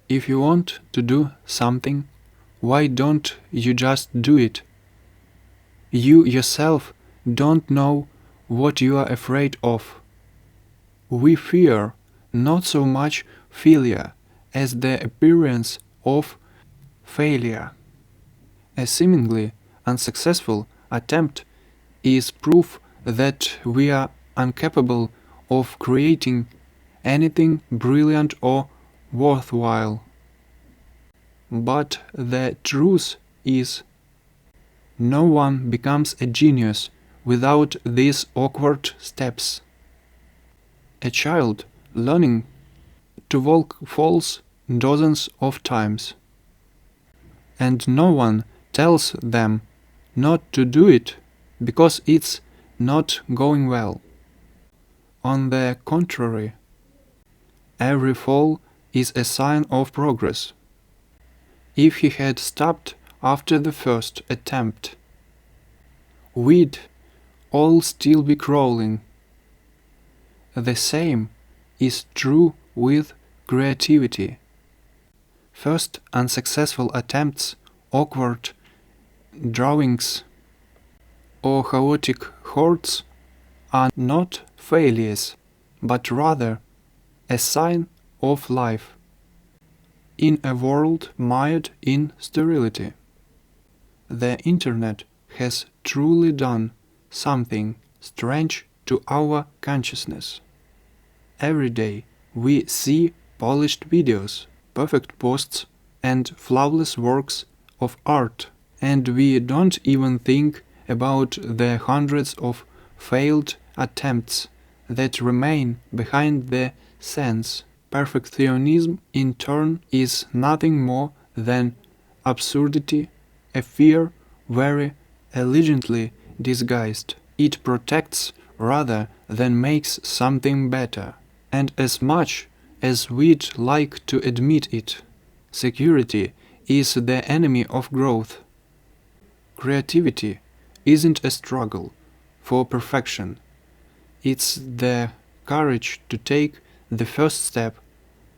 If you want to do something, why don't you just do it? You yourself don't know what you are afraid of. We fear not so much failure as the appearance of failure. A seemingly unsuccessful attempt is proof that we are incapable of creating anything brilliant or worthwhile. But the truth is, no one becomes a genius without these awkward steps. A child learning to walk falls dozens of times, and no one tells them not to do it because it's not going well. On the contrary, every fall is a sign of progress. If he had stopped after the first attempt, we'd all still be crawling. The same is true with creativity. First unsuccessful attempts, awkward drawings, or chaotic hordes are not failures, but rather a sign of life in a world mired in sterility. The internet has truly done something strange to our consciousness. Every day we see polished videos, perfect posts, and flawless works of art, and we don't even think about the hundreds of failed attempts that remain behind the scenes. Perfectionism, in turn, is nothing more than absurdity, a fear very elegantly disguised. It protects rather than makes something better. And as much as we'd like to admit it, security is the enemy of growth. Creativity isn't a struggle for perfection. It's the courage to take the first step,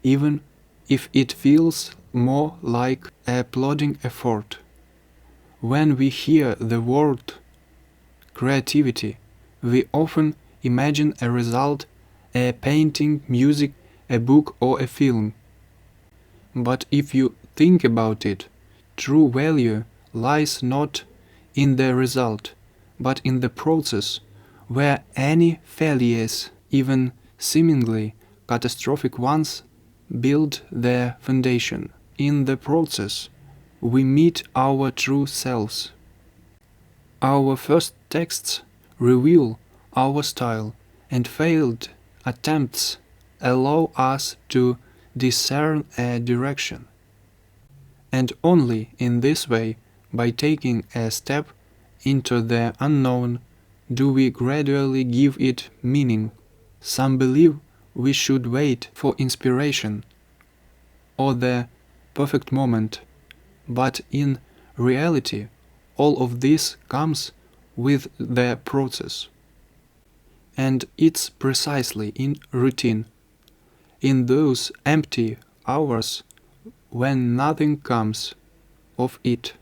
even if it feels more like a plodding effort. When we hear the word creativity, we often imagine a result, a painting, music, a book, or a film. But if you think about it, true value lies not in the result, but in the process, where any failures, even seemingly catastrophic ones, build their foundation. In the process, we meet our true selves. Our first texts reveal our style, and failed attempts allow us to discern a direction. And only in this way, by taking a step into the unknown, do we gradually give it meaning. Some believe we should wait for inspiration or the perfect moment, but in reality, all of this comes with the process. And it's precisely in routine, in those empty hours when nothing comes of it,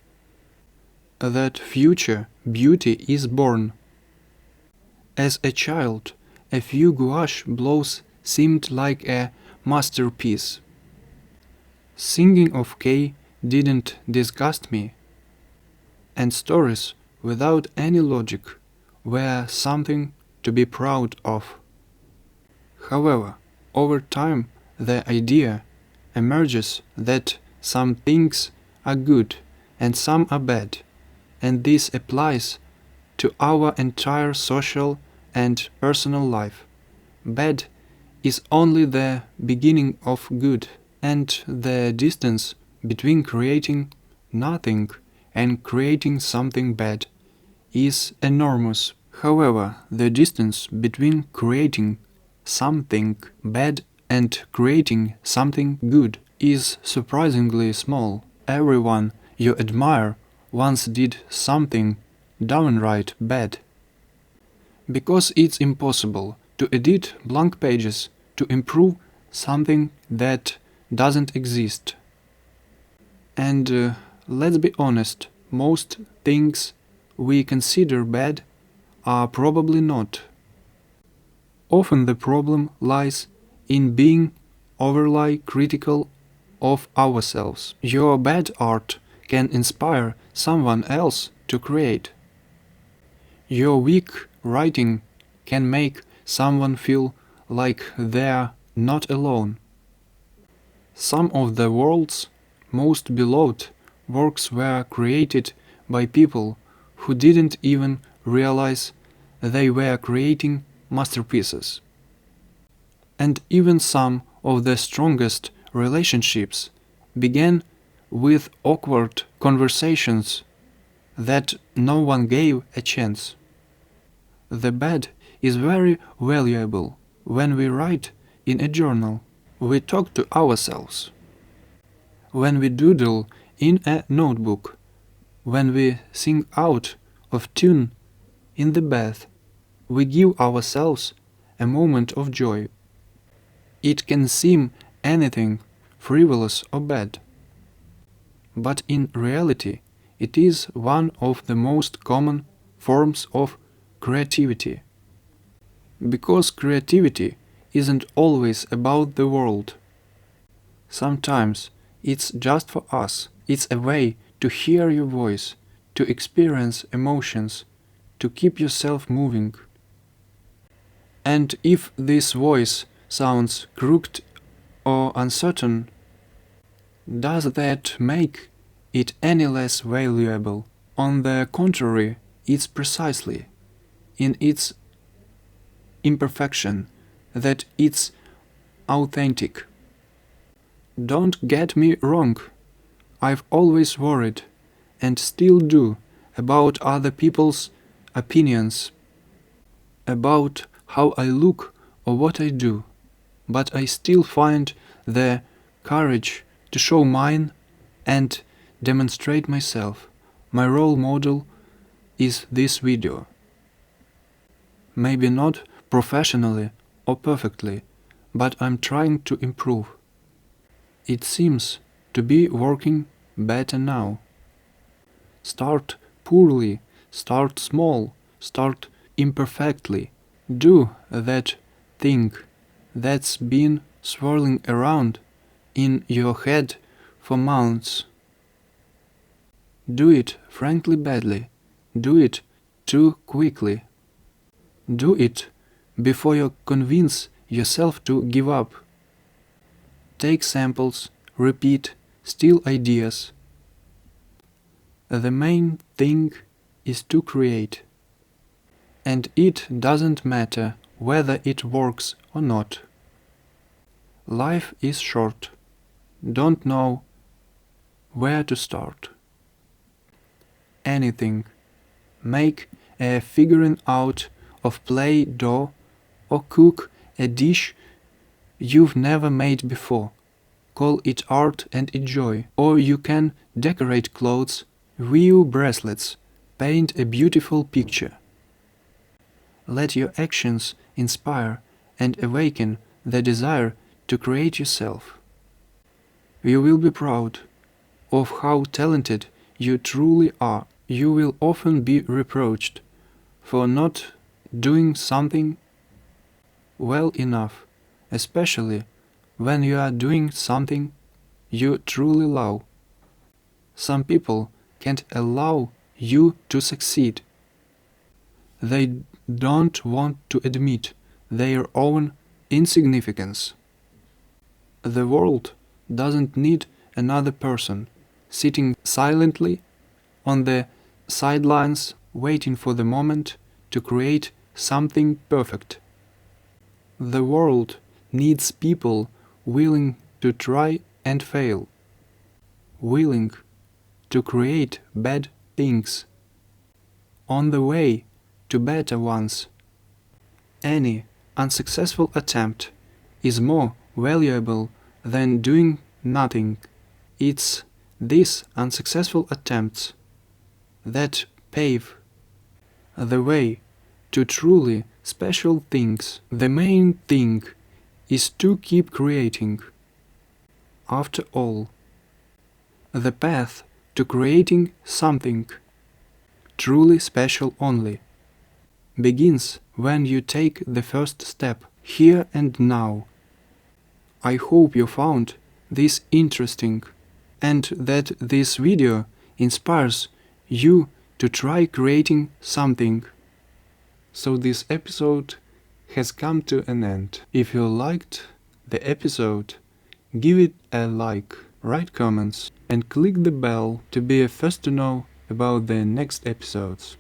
that future beauty is born. As a child, a few gouache blows seemed like a masterpiece. Singing of K didn't disgust me, and stories without any logic were something to be proud of. However, over time, the idea emerges that some things are good and some are bad, and this applies to our entire social and personal life. Bad is only the beginning of good, and the distance between creating nothing and creating something bad is enormous. However, the distance between creating something bad and creating something good is surprisingly small. Everyone you admire once did something downright bad. Because it's impossible to edit blank pages to improve something that doesn't exist. And let's be honest, most things we consider bad are probably not. Often the problem lies in being overly critical of ourselves. Your bad art can inspire someone else to create. Your weak writing can make someone feel like they're not alone. Some of the world's most beloved works were created by people who didn't even realize they were creating masterpieces. And even some of the strongest relationships began with awkward conversations that no one gave a chance. The bad is very valuable. When we write in a journal, we talk to ourselves. When we doodle in a notebook, when we sing out of tune in the bath, we give ourselves a moment of joy. It can seem anything frivolous or bad, but in reality it is one of the most common forms of creativity. Because creativity isn't always about the world. Sometimes it's just for us. It's a way to hear your voice, to experience emotions, to keep yourself moving. And if this voice sounds crooked or uncertain, does that make it any less valuable? On the contrary, it's precisely in its imperfection that it's authentic. Don't get me wrong, I've always worried, and still do, about other people's opinions, about how I look or what I do, but I still find the courage to show mine and demonstrate myself. My role model is this video. Maybe not professionally or perfectly, but I'm trying to improve. It seems to be working better now. Start poorly, start small, start imperfectly. Do that thing that's been swirling around in your head for months. Do it frankly badly. Do it too quickly. Do it before you convince yourself to give up. Take samples, repeat, steal ideas. The main thing is to create. And it doesn't matter whether it works or not. Life is short. Don't know where to start. Anything. Make a figuring out of Play-Doh or cook a dish you've never made before. Call it art and enjoy. Or you can decorate clothes, weave bracelets, paint a beautiful picture. Let your actions inspire and awaken the desire to create yourself. You will be proud of how talented you truly are. You will often be reproached for not doing something well enough, especially when you are doing something you truly love. Some people can't allow you to succeed. They don't want to admit their own insignificance. The world doesn't need another person sitting silently on the sidelines waiting for the moment to create something perfect. The world needs people willing to try and fail, willing to create bad things, on the way to better ones. Any unsuccessful attempt is more valuable than doing nothing. It's these unsuccessful attempts that pave the way to truly special things. The main thing is to keep creating. After all, the path to creating something truly special only begins when you take the first step, here and now. I hope you found this interesting and that this video inspires you to try creating something. So this episode has come to an end. If you liked the episode, give it a like, write comments, and click the bell to be first to know about the next episodes.